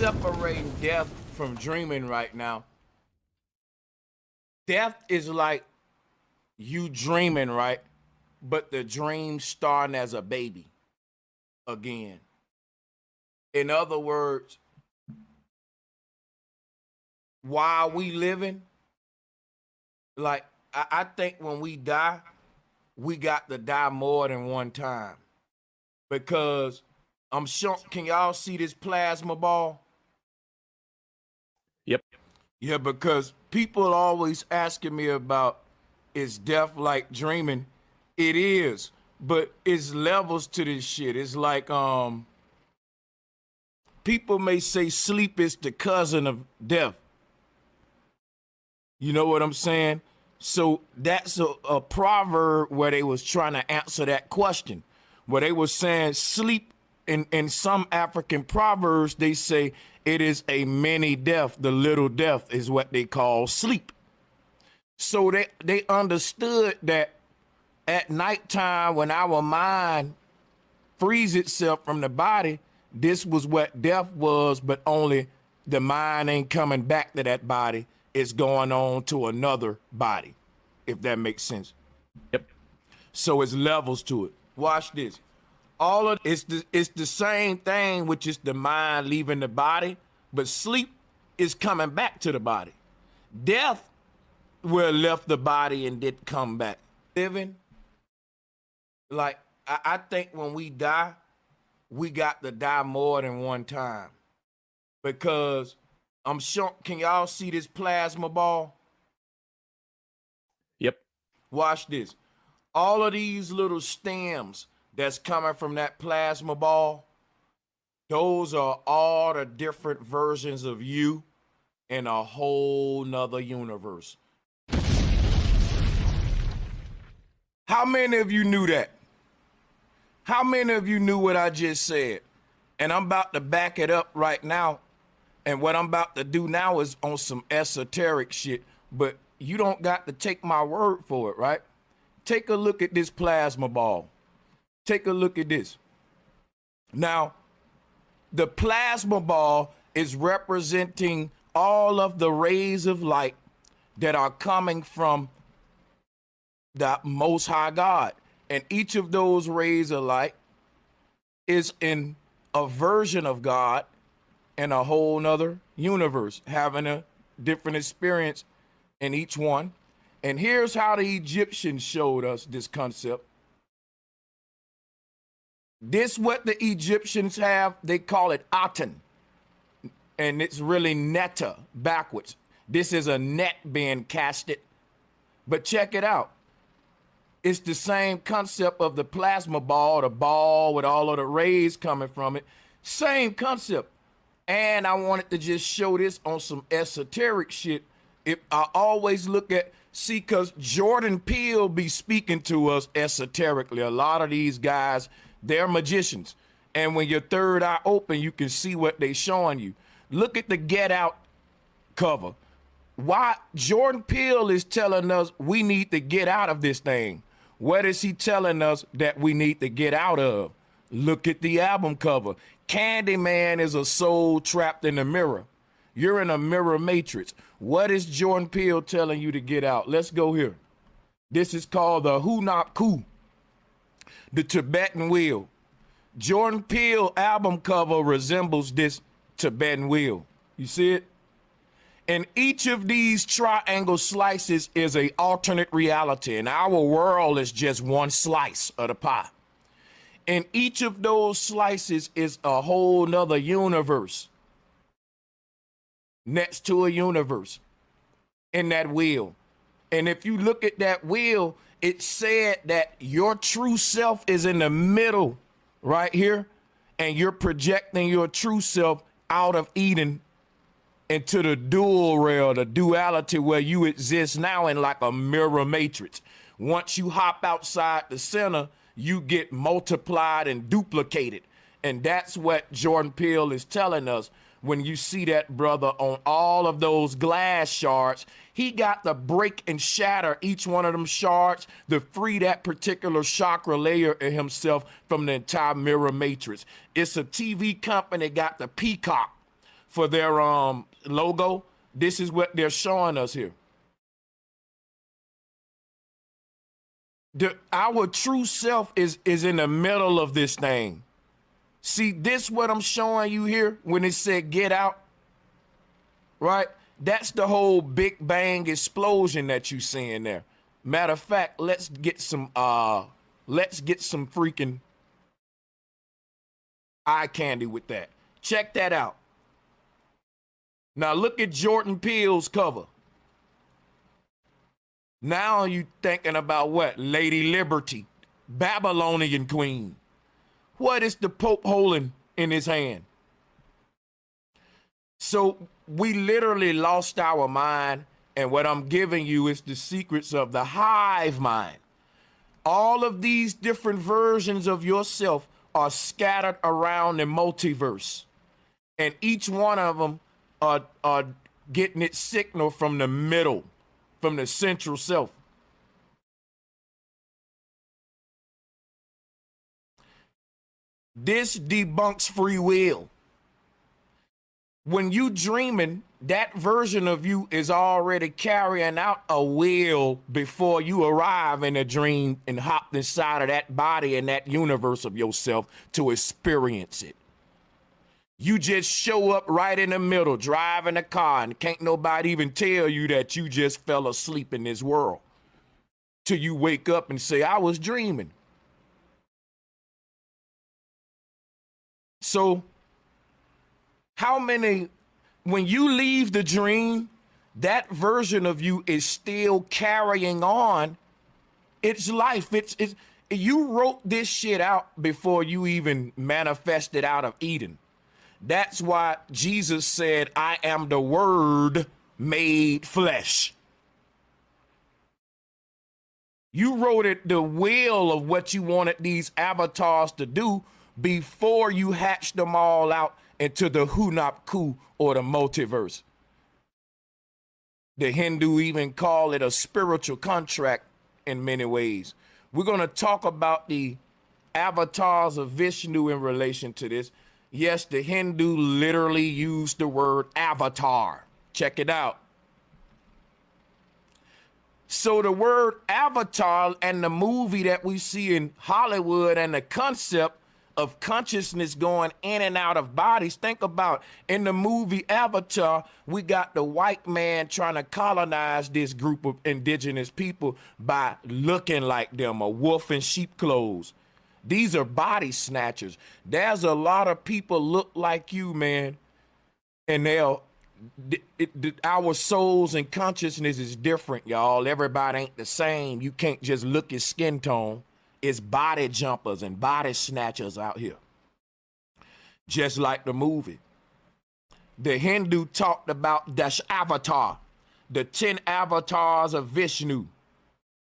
separating death from dreaming right now. Death is like you dreaming, right? But the dream starting as a baby again. In other words, while we living, like I think when we die, we got to die more than one time. Because I'm sure, can y'all see this plasma ball? Yep. Yeah, because people always asking me about, is death like dreaming? It is, but it's levels to this shit. It's like people may say sleep is the cousin of death. You know what I'm saying? So that's a proverb where they was trying to answer that question, where they was saying sleep. In some African proverbs, they say it is a mini death. The little death is what they call sleep. So they understood that at nighttime, when our mind frees itself from the body, this was what death was, but only the mind ain't coming back to that body. It's going on to another body, if that makes sense. Yep. So it's levels to it. Watch this. All of it's the same thing, which is the mind leaving the body, but sleep is coming back to the body. Death will left the body and did come back. Living, like I think when we die, we got to die more than one time. Because I'm sure, can y'all see this plasma ball? Yep. Watch this. All of these little stems that's coming from that plasma ball, those are all the different versions of you in a whole nother universe. How many of you knew that? How many of you knew what I just said? And I'm about to back it up right now. And what I'm about to do now is on some esoteric shit, but you don't got to take my word for it, right? Take a look at this plasma ball. Take a look at this. Now, the plasma ball is representing all of the rays of light that are coming from the Most High God. And each of those rays of light is in a version of God in a whole nother universe, having a different experience in each one. And here's how the Egyptians showed us this concept. This what the Egyptians have, they call it Aten. And it's really netta, backwards. This is a net being casted. But check it out. It's the same concept of the plasma ball, the ball with all of the rays coming from it. Same concept. And I wanted to just show this on some esoteric shit. If I always look at, see, because Jordan Peele be speaking to us esoterically. A lot of these guys, they're magicians. And when your third eye open, you can see what they showing you. Look at the Get Out cover. Why Jordan Peele is telling us we need to get out of this thing. What is he telling us that we need to get out of? Look at the album cover. Candyman is a soul trapped in a mirror. You're in a mirror matrix. What is Jordan Peele telling you to get out? Let's go here. This is called the Hunap Ku, the Tibetan wheel. Jordan Peele album cover resembles this Tibetan wheel. You see it? And each of these triangle slices is a alternate reality, and our world is just one slice of the pie. And each of those slices is a whole nother universe next to a universe in that wheel. And if you look at that wheel, it said that your true self is in the middle right here, and you're projecting your true self out of Eden into the dual realm, the duality where you exist now in like a mirror matrix. Once you hop outside the center, you get multiplied and duplicated. And that's what Jordan Peele is telling us. When you see that brother on all of those glass shards, he got to break and shatter each one of them shards to free that particular chakra layer of himself from the entire mirror matrix. It's a TV company got the peacock for their logo. This is what they're showing us here. Our true self is in the middle of this thing. See, this what I'm showing you here when it said get out, right? That's the whole Big Bang explosion that you seeing there. Matter of fact, let's get some freaking eye candy with that. Check that out. Now look at Jordan Peele's cover. Now you thinking about what? Lady Liberty, Babylonian queen. What is the Pope holding in his hand? So we literally lost our mind, and what I'm giving you is the secrets of the hive mind. All of these different versions of yourself are scattered around the multiverse, and each one of them are getting its signal from the middle, from the central self. This debunks free will. When you dreaming, that version of you is already carrying out a will before you arrive in a dream and hop inside of that body and that universe of yourself to experience it. You just show up right in the middle, driving a car, and can't nobody even tell you that you just fell asleep in this world till you wake up and say, I was dreaming. So when you leave the dream, that version of you is still carrying on its life. You wrote this shit out before you even manifested out of Eden. That's why Jesus said, I am the Word made flesh. You wrote it, the will of what you wanted these avatars to do before you hatched them all out into the Hunapku or the multiverse. The Hindu even call it a spiritual contract in many ways. We're going to talk about the avatars of Vishnu in relation to this. Yes, the Hindu literally used the word avatar. Check it out. So the word avatar and the movie that we see in Hollywood and the concept of consciousness going in and out of bodies. Think about in the movie Avatar, we got the white man trying to colonize this group of indigenous people by looking like them, a wolf in sheep clothes. These are body snatchers. There's a lot of people look like you, man, and our souls and consciousness is different, y'all. Everybody ain't the same. You can't just look at skin tone. It's body jumpers and body snatchers out here. Just like the movie. The Hindu talked about Dashavatar, the 10 avatars of Vishnu.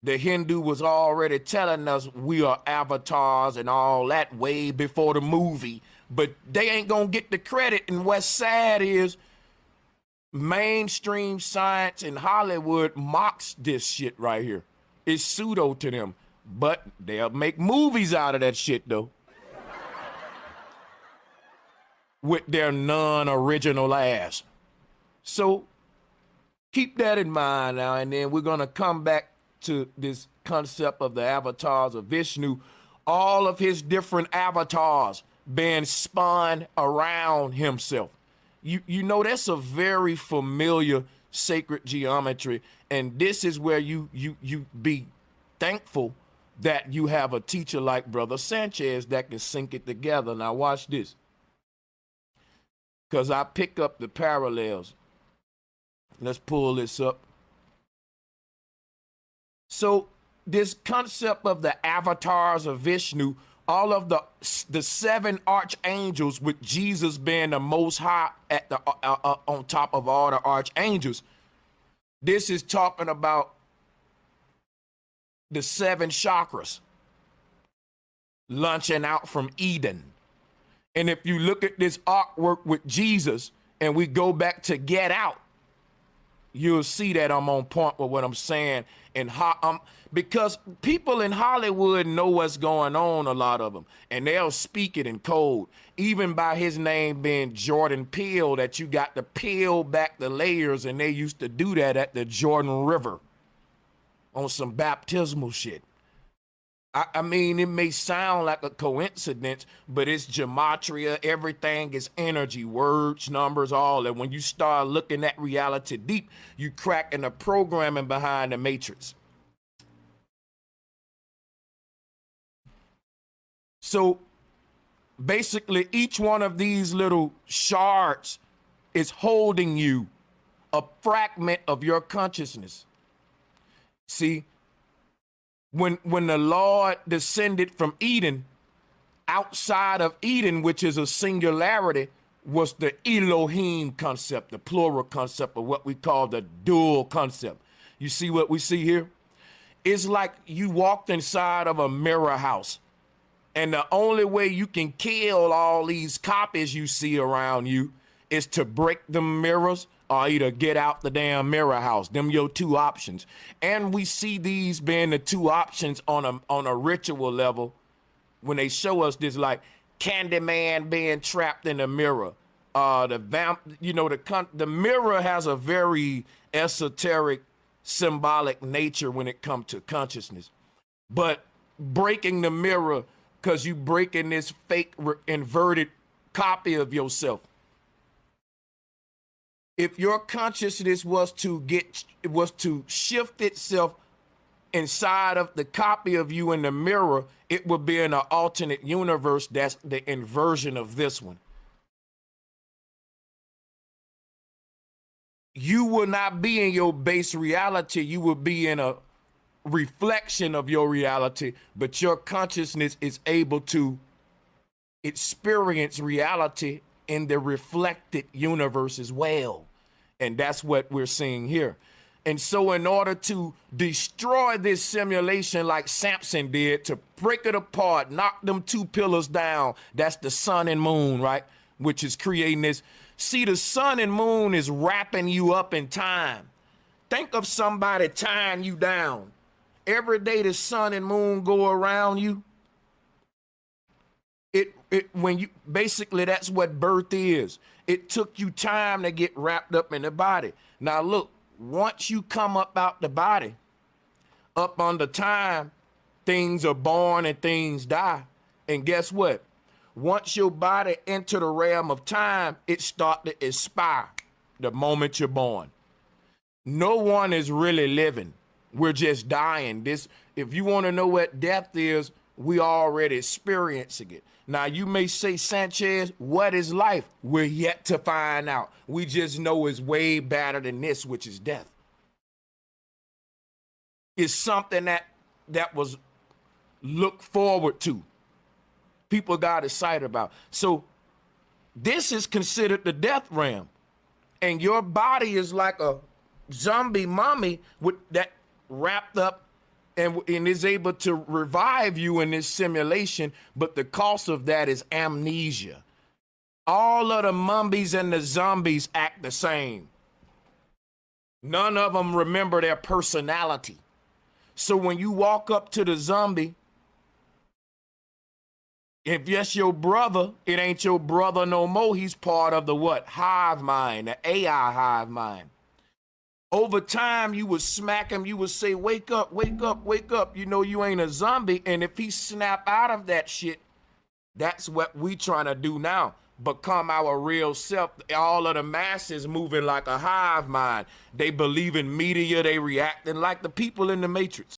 The Hindu was already telling us we are avatars and all that way before the movie, but they ain't gonna get the credit. And what's sad is mainstream science in Hollywood mocks this shit right here. It's pseudo to them. But they'll make movies out of that shit, though. With their non-original ass. So keep that in mind now, and then we're going to come back to this concept of the avatars of Vishnu. All of his different avatars being spun around himself. You know, that's a very familiar sacred geometry, and this is where you be thankful that you have a teacher like Brother Sanchez that can sync it together. Now watch this. Because I pick up the parallels. Let's pull this up. So this concept of the avatars of Vishnu, all of the 7 archangels, with Jesus being the most high at the on top of all the archangels. This is talking about the 7 chakras launching out from Eden. And if you look at this artwork with Jesus and we go back to Get Out, you'll see that I'm on point with what I'm saying. And because people in Hollywood know what's going on, a lot of them, and they'll speak it in code, even by his name being Jordan Peele, that you got to peel back the layers, and they used to do that at the Jordan River on some baptismal shit. I mean, it may sound like a coincidence, but it's gematria. Everything is energy, words, numbers, all. And when you start looking at reality deep, you cracking the programming behind the matrix. So basically, each one of these little shards is holding you a fragment of your consciousness. See, when the Lord descended from Eden, outside of Eden, which is a singularity, was the Elohim concept, the plural concept of what we call the dual concept. You see what we see here? It's like you walked inside of a mirror house, and the only way you can kill all these copies you see around you is to break the mirrors or either get out the damn mirror house. Them your two options. And we see these being the two options on a ritual level when they show us this, like Candyman being trapped in a mirror. The mirror has a very esoteric, symbolic nature when it comes to consciousness. But breaking the mirror, because you breaking this fake inverted copy of yourself. If your consciousness was to shift itself inside of the copy of you in the mirror, it would be in an alternate universe that's the inversion of this one. You will not be in your base reality. You will be in a reflection of your reality, but your consciousness is able to experience reality in the reflected universe as well. And that's what we're seeing here. And so in order to destroy this simulation like Samson did, to break it apart, knock them two pillars down, that's the sun and moon, right? Which is creating this. See, the sun and moon is wrapping you up in time. Think of somebody tying you down. Every day the sun and moon go around you. When you basically, that's what birth is. It took you time to get wrapped up in the body. Now look, once you come up out the body, up under time, things are born and things die. And guess what? Once your body enter the realm of time, it start to expire the moment you're born. No one is really living. We're just dying. If you want to know what death is, we already experiencing it. Now, you may say, Sanchez, what is life? We're yet to find out. We just know it's way better than this, which is death. It's something that was looked forward to. People got excited about. So this is considered the death realm. And your body is like a zombie mummy with that wrapped up and is able to revive you in this simulation, but the cost of that is amnesia. All of the mummies and the zombies act the same. None of them remember their personality. So when you walk up to the zombie, if that's your brother, it ain't your brother no more. He's part of the what? Hive mind, the AI hive mind. Over time, you would smack him. You would say, wake up, wake up, wake up. You know you ain't a zombie. And if he snap out of that shit, that's what we trying to do now. Become our real self. All of the masses moving like a hive mind. They believe in media. They reacting like the people in the Matrix.